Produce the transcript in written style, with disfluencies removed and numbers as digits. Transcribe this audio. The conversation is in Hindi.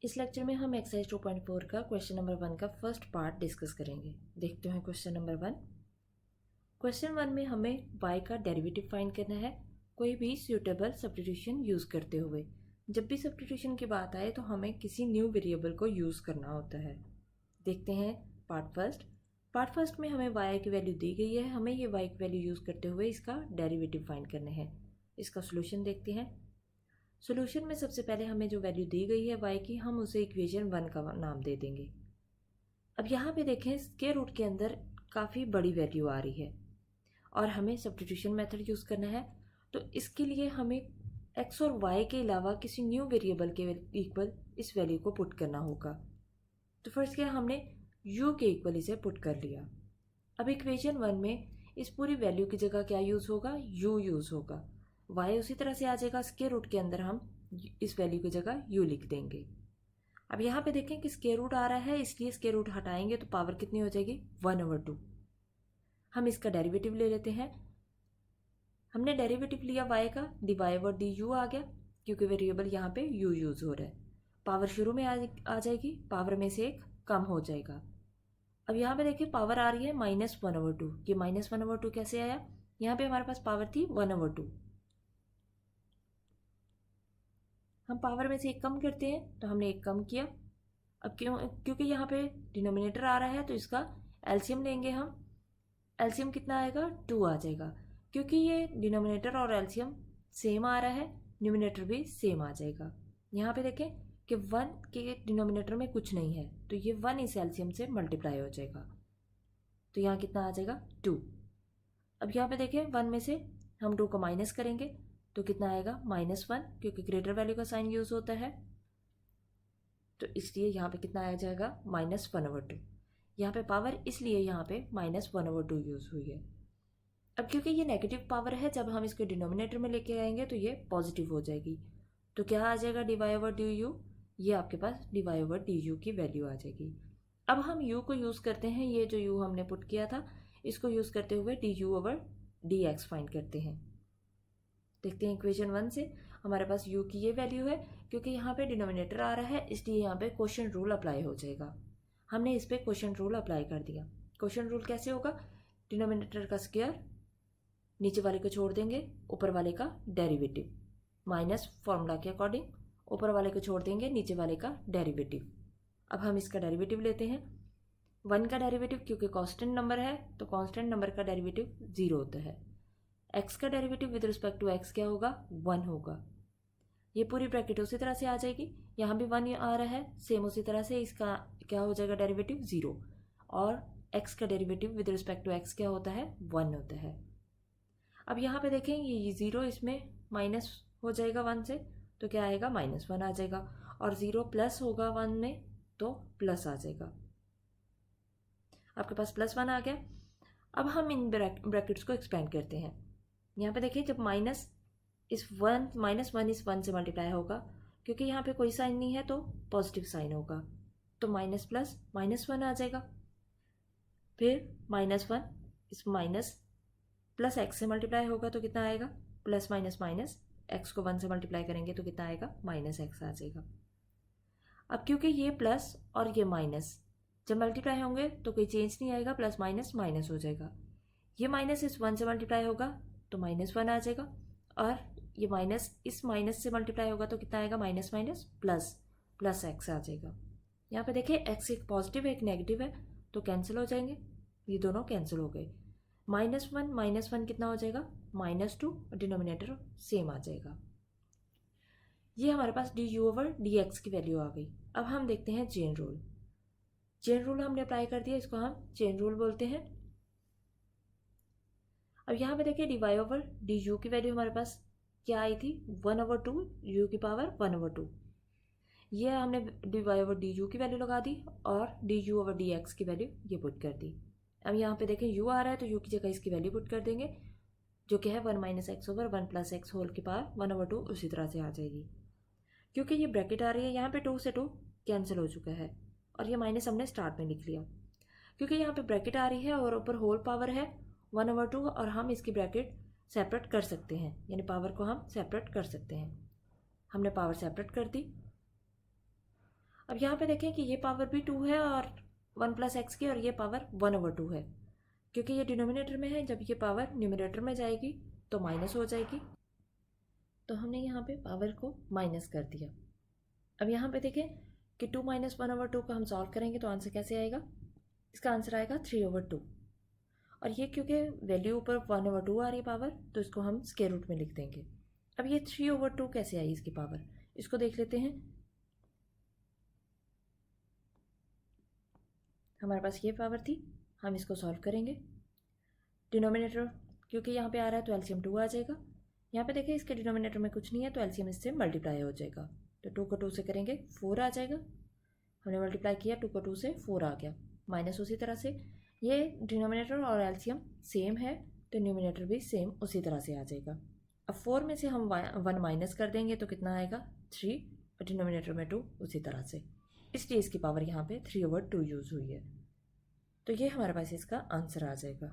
इस लेक्चर में हम एक्सरसाइज 2.4 का क्वेश्चन नंबर 1 का फर्स्ट पार्ट डिस्कस करेंगे। देखते हैं क्वेश्चन नंबर 1। क्वेश्चन 1 में हमें y का डेरिवेटिव फाइंड करना है कोई भी सूटेबल सब्स्टिट्यूशन यूज़ करते हुए। जब भी सब्स्टिट्यूशन की बात आए तो हमें किसी न्यू वेरिएबल को यूज़ करना होता है। देखते हैं पार्ट फर्स्ट में हमें y की वैल्यू दी गई है, हमें ये y की वैल्यू यूज़ करते हुए इसका डेरिवेटिव फाइंड करने हैं। इसका सोल्यूशन देखते हैं। सोल्यूशन में सबसे पहले हमें जो वैल्यू दी गई है y की, हम उसे इक्वेशन 1 का नाम दे देंगे। अब यहाँ पे देखें, स्क्वायर रूट के अंदर काफ़ी बड़ी वैल्यू आ रही है और हमें सब्स्टिट्यूशन मेथड यूज़ करना है। तो इसके लिए हमें x और y के अलावा किसी न्यू वेरिएबल के इक्वल इस वैल्यू को पुट करना होगा। तो फर्स्ट क्या, हमने u के इक्वल इसे पुट कर लिया। अब इक्वेशन 1 में इस पूरी वैल्यू की जगह क्या यूज़ होगा, u यूज़ होगा। y उसी तरह से आ जाएगा, स्क्वायर रूट के अंदर हम इस वैल्यू की जगह u लिख देंगे। अब यहाँ पे देखें कि स्क्वायर रूट आ रहा है, इसलिए स्क्वायर रूट हटाएंगे तो पावर कितनी हो जाएगी, 1/2। हम इसका डेरिवेटिव ले लेते हैं। हमने डेरिवेटिव लिया y का, dy/du आ गया क्योंकि वेरिएबल यहाँ पे u यूज़ हो रहा है। पावर शुरू में आ जाएगी, पावर में से एक कम हो जाएगा। अब यहाँ पे देखिए पावर आ रही है -1/2। ये -1/2 कैसे आया, यहाँ पे हमारे पास पावर थी 1/2। हम पावर में से एक कम करते हैं तो हमने एक कम किया। अब क्योंकि यहाँ पे डिनोमिनेटर आ रहा है तो इसका एलसीएम लेंगे हम। एलसीएम कितना आएगा, 2 आ जाएगा। क्योंकि ये डिनोमिनेटर और एलसीएम सेम आ रहा है, न्यूमिनेटर भी सेम आ जाएगा। यहाँ पे देखें कि 1 के डिनोमिनेटर में कुछ नहीं है तो ये 1 इस एलसीएम से मल्टीप्लाई हो जाएगा। तो यहाँ कितना आ जाएगा, 2। अब यहाँ पे देखें 1 में से हम 2 को माइनस करेंगे तो कितना आएगा, -1, क्योंकि ग्रेटर वैल्यू का साइन यूज़ होता है तो इसलिए यहाँ पे कितना आ जाएगा, -1/2। यहाँ पे पावर इसलिए यहाँ पे -1/2 यूज़ हुई है। अब क्योंकि ये नेगेटिव पावर है, जब हम इसको डिनोमिनेटर में लेके आएंगे तो ये पॉजिटिव हो जाएगी। तो क्या आ जाएगा, dy/du। ये आपके पास dy/du की वैल्यू आ जाएगी। अब हम u को यूज़ करते हैं, ये जो u हमने पुट किया था इसको यूज़ करते हुए du/dx फाइंड करते हैं। देखते हैं इक्वेशन 1 से हमारे पास u की ये वैल्यू है। क्योंकि यहाँ पे डिनोमिनेटर आ रहा है इसलिए यहाँ पे क्वोशिएंट रूल अप्लाई हो जाएगा। हमने इस पर क्वोशिएंट रूल अप्लाई कर दिया। क्वोशिएंट रूल कैसे होगा, डिनोमिनेटर का स्क्वायर, नीचे वाले को छोड़ देंगे, ऊपर वाले का डेरिवेटिव, माइनस फॉर्मूला के अकॉर्डिंग ऊपर वाले को छोड़ देंगे, नीचे वाले का डेरिवेटिव। अब हम इसका डेरिवेटिव लेते हैं। 1 का डेरिवेटिव, क्योंकि कांस्टेंट नंबर है तो कांस्टेंट नंबर का डेरिवेटिव 0 होता है। x का derivative with respect to x क्या होगा, 1 होगा। ये पूरी ब्रैकेट उसी तरह से आ जाएगी, यहाँ भी 1 आ रहा है, सेम उसी तरह से इसका क्या हो जाएगा, डेरिवेटिव 0। और x का derivative with respect to x क्या होता है, 1 होता है। अब यहाँ पे देखें ये 0 इसमें माइनस हो जाएगा 1 से तो क्या आएगा, -1 आ जाएगा। और 0 प्लस होगा 1 में तो प्लस आ जाएगा। आपके पास +1 आ गया। अब हम इन ब्रैकेट्स को एक्सपेंड करते हैं। यहाँ पे देखिए जब -1 इस 1 से मल्टीप्लाई होगा, क्योंकि यहाँ पे कोई साइन नहीं है तो पॉजिटिव साइन होगा, तो माइनस प्लस -1 आ जाएगा। फिर -1 इस माइनस प्लस x से मल्टीप्लाई होगा तो कितना आएगा, प्लस माइनस माइनस, x को 1 से मल्टीप्लाई करेंगे तो कितना आएगा, -x आ जाएगा। अब क्योंकि ये प्लस और ये माइनस जब मल्टीप्लाई होंगे तो कोई चेंज नहीं आएगा, प्लस माइनस माइनस हो जाएगा। ये माइनस इस 1 से मल्टीप्लाई होगा तो -1 आ जाएगा, और ये माइनस इस माइनस से मल्टीप्लाई होगा तो कितना आएगा, minus minus plus, plus x आ जाएगा। यहाँ पे देखिए x एक पॉजिटिव है एक नेगेटिव है तो कैंसिल हो जाएंगे, ये दोनों कैंसिल हो गए। -1 कितना हो जाएगा, -2, डिनोमिनेटर सेम आ जाएगा। ये हमारे पास du/dx की वैल्यू आ गई। अब हम देखते हैं चेन रूल। चेन रूल हमने अप्लाई कर दिया, इसको हम चेन रूल बोलते हैं। अब यहाँ पे देखिए dy/du की वैल्यू हमारे पास क्या आई थी, 1/2 u की पावर 1/2। ये हमने dy/du की वैल्यू लगा दी और du/dx की वैल्यू ये पुट कर दी। अब यहाँ पे देखें u आ रहा है तो u की जगह इसकी वैल्यू पुट कर देंगे, जो कि है 1 - x/1 + x होल की पावर 1/2 उसी तरह से आ जाएगी। क्योंकि ये ब्रैकेट आ रही है यहाँ पे 2 से 2 कैंसिल हो चुका है और ये माइनस हमने स्टार्ट में लिख लिया। क्योंकि यहाँ पे ब्रैकेट आ रही है और ऊपर होल पावर है 1/2 और हम इसकी ब्रैकेट सेपरेट कर सकते हैं, यानी पावर को हम सेपरेट कर सकते हैं। हमने पावर सेपरेट कर दी। अब यहाँ पे देखें कि ये पावर भी 2 है और 1+x की, और ये पावर 1/2 है। क्योंकि ये डिनोमिनेटर में है, जब ये पावर न्यूमरेटर में जाएगी तो माइनस हो जाएगी, तो हमने यहाँ पे पावर को माइनस कर दिया। अब यहाँ पे देखें कि 2 - 1/2 को हम सॉल्व करेंगे तो आंसर कैसे आएगा? इसका आंसर आएगा 3/2। और ये क्योंकि वैल्यू ऊपर 1/2 आ रही है पावर, तो इसको हम स्क्वायर रूट में लिख देंगे। अब ये 3/2 कैसे आई इसकी पावर, इसको देख लेते हैं। हमारे पास ये पावर थी, हम इसको सॉल्व करेंगे। डिनोमिनेटर क्योंकि यहाँ पे आ रहा है तो एलसीएम 2 आ जाएगा। यहाँ पे देखिए इसके डिनोमिनेटर में कुछ नहीं है तो एलसीएम इससे मल्टीप्लाई हो जाएगा, तो 2 को 2 से करेंगे 4 आ जाएगा। हमने मल्टीप्लाई किया, 2 को 2 से 4 आ गया। माइनस उसी तरह से ये डिनोमिनेटर और एलसीएम सेम है तो न्यूमिनेटर भी सेम उसी तरह से आ जाएगा। अब 4 में से हम 1 माइनस कर देंगे तो कितना आएगा? 3, और डिनोमिनेटर में 2 उसी तरह से, इसलिए इसकी पावर यहाँ पे 3/2 यूज़ हुई है। तो ये हमारे पास इसका आंसर आ जाएगा।